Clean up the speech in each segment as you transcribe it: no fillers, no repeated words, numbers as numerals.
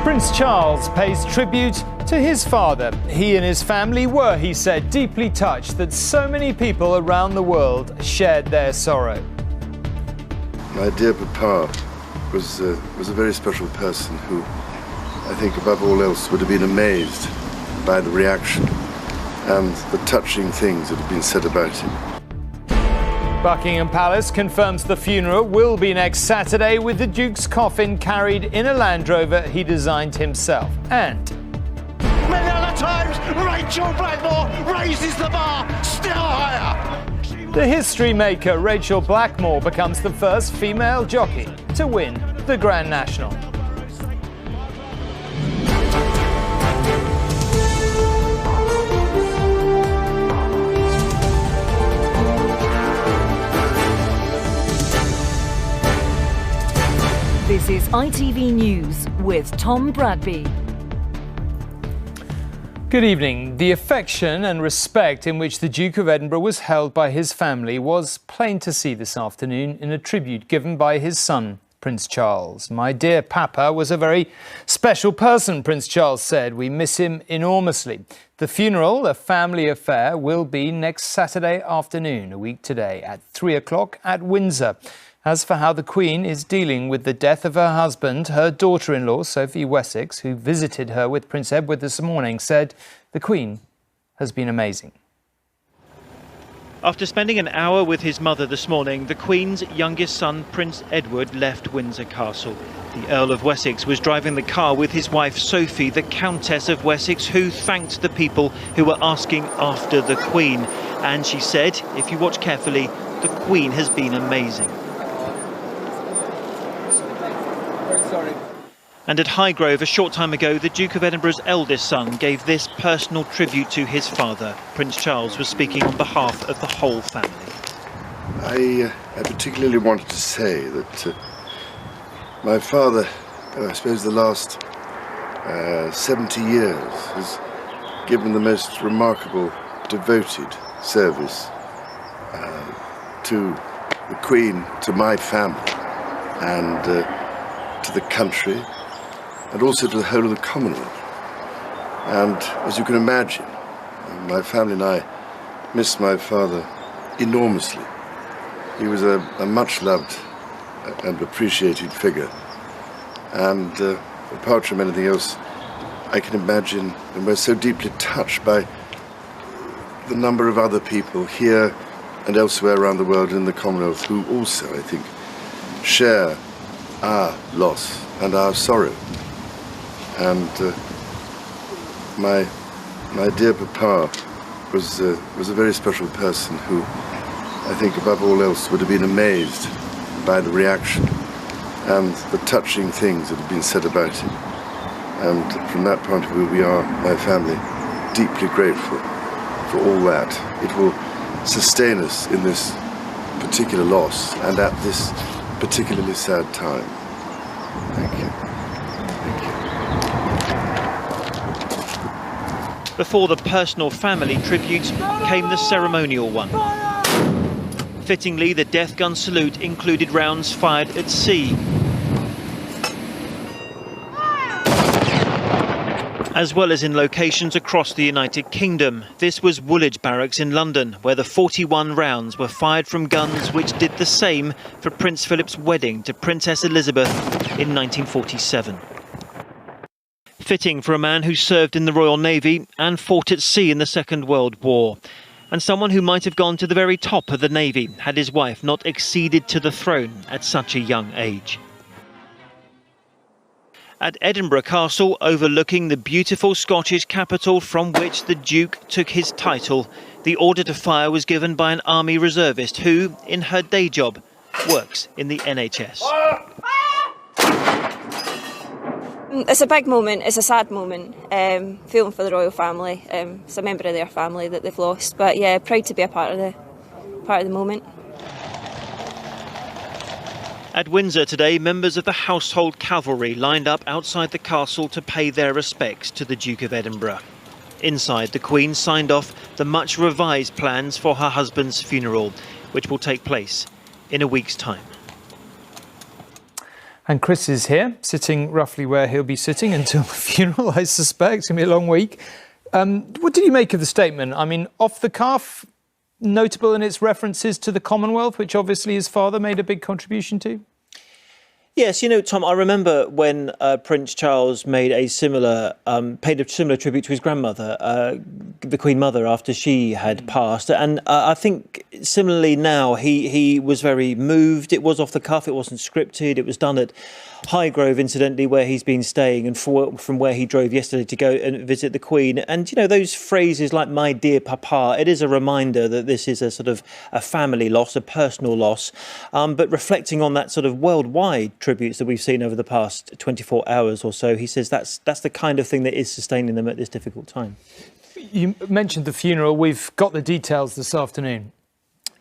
Prince Charles pays tribute to his father. He and his family were, he said, deeply touched that so many people around the world shared their sorrow. My dear Papa was a very special person who, I think above all else, would have been amazed by the reaction and the touching things that have been said about him. Buckingham Palace confirms the funeral will be next Saturday, with the Duke's coffin carried in a Land Rover he designed himself. And many other times, Rachel Blackmore raises the bar still higher. the history maker Rachel Blackmore becomes the first female jockey to win the Grand National. This is ITV News with Tom Bradby. Good evening. The affection and respect in which the Duke of Edinburgh was held by his family was plain to see this afternoon in a tribute given by his son, Prince Charles. "My dear Papa was a very special person," Prince Charles said. "We miss him enormously." The funeral, a family affair, will be next Saturday afternoon, a week today, at 3 o'clock at Windsor. As for how the Queen is dealing with the death of her husband, her daughter-in-law, Sophie Wessex, who visited her with Prince Edward this morning, said the Queen has been amazing. After spending an hour with his mother this morning, the Queen's youngest son, Prince Edward, left Windsor Castle. The Earl of Wessex was driving the car with his wife Sophie, the Countess of Wessex, who thanked the people who were asking after the Queen. And she said, if you watch carefully, the Queen has been amazing. And at Highgrove, a short time ago, the Duke of Edinburgh's eldest son gave this personal tribute to his father. Prince Charles was speaking on behalf of the whole family. I particularly wanted to say that my father, I suppose the last 70 years, has given the most remarkable, devoted service to the Queen, to my family, and to the country, and also to the whole of the Commonwealth. And as you can imagine, my family and I miss my father enormously. He was a much loved and appreciated figure. And apart from anything else, I can imagine, and we're so deeply touched by the number of other people here and elsewhere around the world in the Commonwealth who also, I think, share our loss and our sorrow. And my dear Papa was a very special person who, I think above all else, would have been amazed by the reaction and the touching things that have been said about him. And from that point of view, we are, my family, deeply grateful for all that. It will sustain us in this particular loss and at this particularly sad time. Thank you. Thank you. Before the personal family tribute came the ceremonial one. Fittingly, the death gun salute included rounds fired at sea, as well as in locations across the United Kingdom. This was Woolwich Barracks in London, where the 41 rounds were fired from guns which did the same for Prince Philip's wedding to Princess Elizabeth in 1947. Fitting for a man who served in the Royal Navy and fought at sea in the Second World War, and someone who might have gone to the very top of the Navy had his wife not acceded to the throne at such a young age. At Edinburgh Castle, overlooking the beautiful Scottish capital from which the Duke took his title, the order to fire was given by an army reservist who, in her day job, works in the NHS. It's a big moment, it's a sad moment, feeling for the royal family. It's a member of their family that they've lost, but yeah, proud to be a part of the moment. At Windsor today, members of the Household Cavalry lined up outside the castle to pay their respects to the Duke of Edinburgh. Inside, the Queen signed off the much revised plans for her husband's funeral, which will take place in a week's time. And Chris is here, sitting roughly where he'll be sitting until the funeral, I suspect. It's going to be a long week. What did you make of the statement? I mean, off the cuff, notable in its references to the Commonwealth, which obviously his father made a big contribution to? Yes, you know, Tom, I remember when Prince Charles made a similar, paid a similar tribute to his grandmother, the Queen Mother, after she had passed. And I think similarly now, he was very moved. It was off the cuff. It wasn't scripted. It was done at Highgrove, incidentally, where he's been staying, and from where he drove yesterday to go and visit the Queen. And, you know, those phrases like "my dear papa," it is a reminder that this is a sort of a family loss, a personal loss, but reflecting on that sort of worldwide tributes that we've seen over the past 24 hours or so, he says that's the kind of thing that is sustaining them at this difficult time. You mentioned the funeral. We've got the details this afternoon.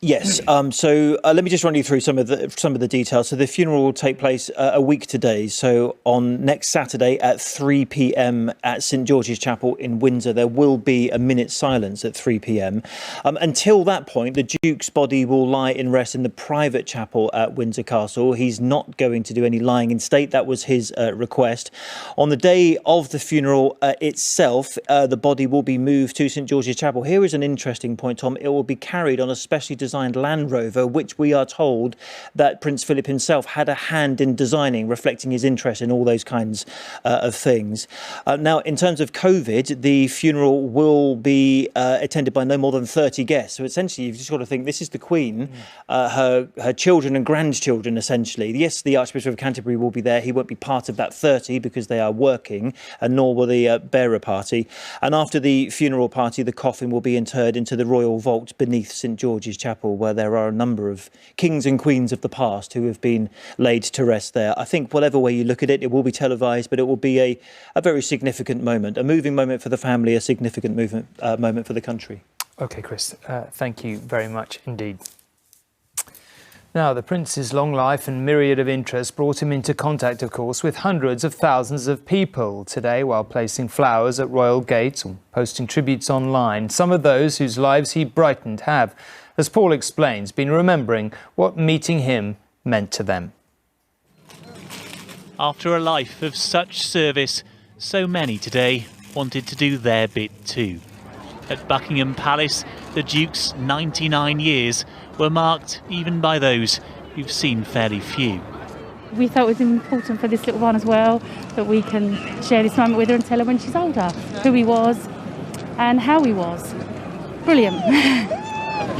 Yes. So let me just run you through some of the details. So the funeral will take place a week today. So on next Saturday at 3 p.m. at St George's Chapel in Windsor, there will be a minute's silence at 3 p.m. Until that point, the Duke's body will lie in rest in the private chapel at Windsor Castle. He's not going to do any lying in state. That was his request. On the day of the funeral itself, the body will be moved to St George's Chapel. Here is an interesting point, Tom. It will be carried on a specially designed Land Rover, which we are told that Prince Philip himself had a hand in designing, reflecting his interest in all those kinds of things. Now, in terms of COVID, the funeral will be attended by no more than 30 guests. So essentially, you've just got to think this is the Queen, her children and grandchildren, essentially. Yes, the Archbishop of Canterbury will be there. He won't be part of that 30 because they are working, and nor will the bearer party. And after the funeral party, the coffin will be interred into the royal vault beneath St George's Chapel, where there are a number of kings and queens of the past who have been laid to rest there. I think whatever way you look at it, it will be televised, but it will be a very significant moment, a moving moment for the family, a significant moment for the country. OK, Chris, thank you very much indeed. Now, the Prince's long life and myriad of interests brought him into contact, of course, with hundreds of thousands of people today while placing flowers at royal gates or posting tributes online. Some of those whose lives he brightened have, as Paul explains, been remembering what meeting him meant to them. After a life of such service, so many today wanted to do their bit too. At Buckingham Palace, the Duke's 99 years were marked even by those who've seen fairly few. We thought it was important for this little one as well, that we can share this moment with her and tell her when she's older who he was and how he was. Brilliant.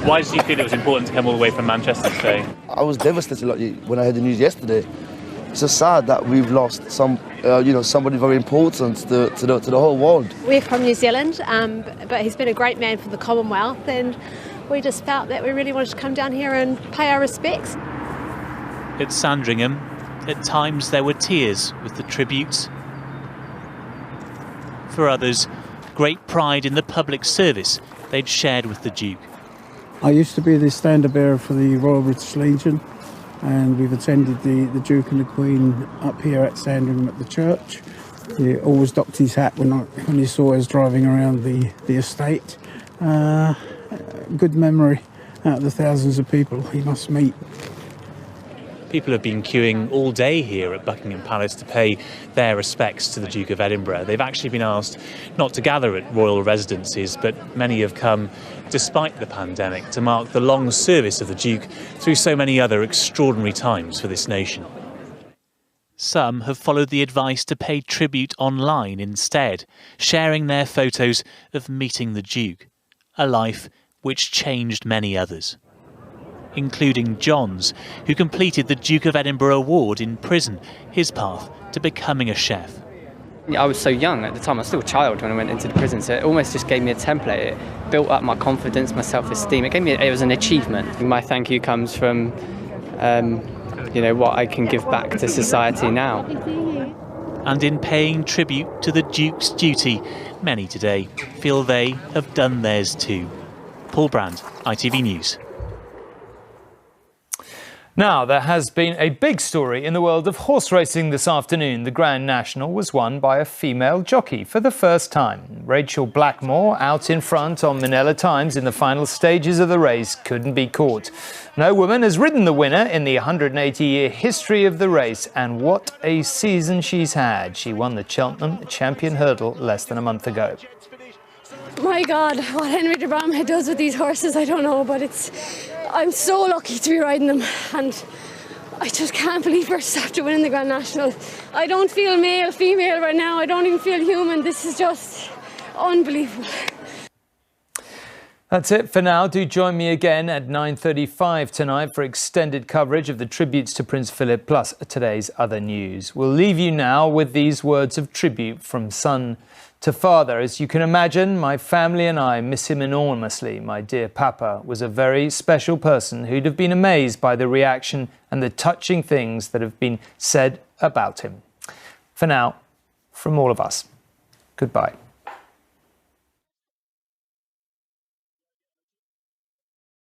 Why did you feel it was important to come all the way from Manchester today? I was devastated when I heard the news yesterday. It's just sad that we've lost somebody very important to the whole world. We're from New Zealand, but he's been a great man for the Commonwealth, and we just felt that we really wanted to come down here and pay our respects. At Sandringham, at times there were tears with the tributes. For others, great pride in the public service they'd shared with the Duke. I used to be the standard bearer for the Royal British Legion, and we've attended the Duke and the Queen up here at Sandringham at the church. He always docked his hat when he saw us driving around the estate. Good memory out of the thousands of people he must meet. People have been queuing all day here at Buckingham Palace to pay their respects to the Duke of Edinburgh. They've actually been asked not to gather at royal residences, but many have come, despite the pandemic, to mark the long service of the Duke through so many other extraordinary times for this nation. Some have followed the advice to pay tribute online instead, sharing their photos of meeting the Duke, a life which changed many others, including John's, who completed the Duke of Edinburgh Award in prison, his path to becoming a chef. I was so young at the time, I was still a child when I went into the prison, so it almost just gave me a template. It built up my confidence, my self-esteem. It was an achievement. My thank you comes from, what I can give back to society now. And in paying tribute to the Duke's duty, many today feel they have done theirs too. Paul Brand, ITV News. Now, there has been a big story in the world of horse racing this afternoon. The Grand National was won by a female jockey for the first time. Rachel Blackmore, out in front on Manila Times in the final stages of the race, couldn't be caught. No woman has ridden the winner in the 180-year history of the race, and what a season she's had. She won the Cheltenham Champion Hurdle less than a month ago. My God, what Henry de Bromhead does with these horses, I don't know, but I'm so lucky to be riding them, and I just can't believe we're after winning the Grand National. I don't feel male, female right now. I don't even feel human. This is just unbelievable. That's it for now. Do join me again at 9:35 tonight for extended coverage of the tributes to Prince Philip plus today's other news. We'll leave you now with these words of tribute from son to father. As you can imagine, my family and I miss him enormously. My dear Papa was a very special person who'd have been amazed by the reaction and the touching things that have been said about him. For now, from all of us, goodbye.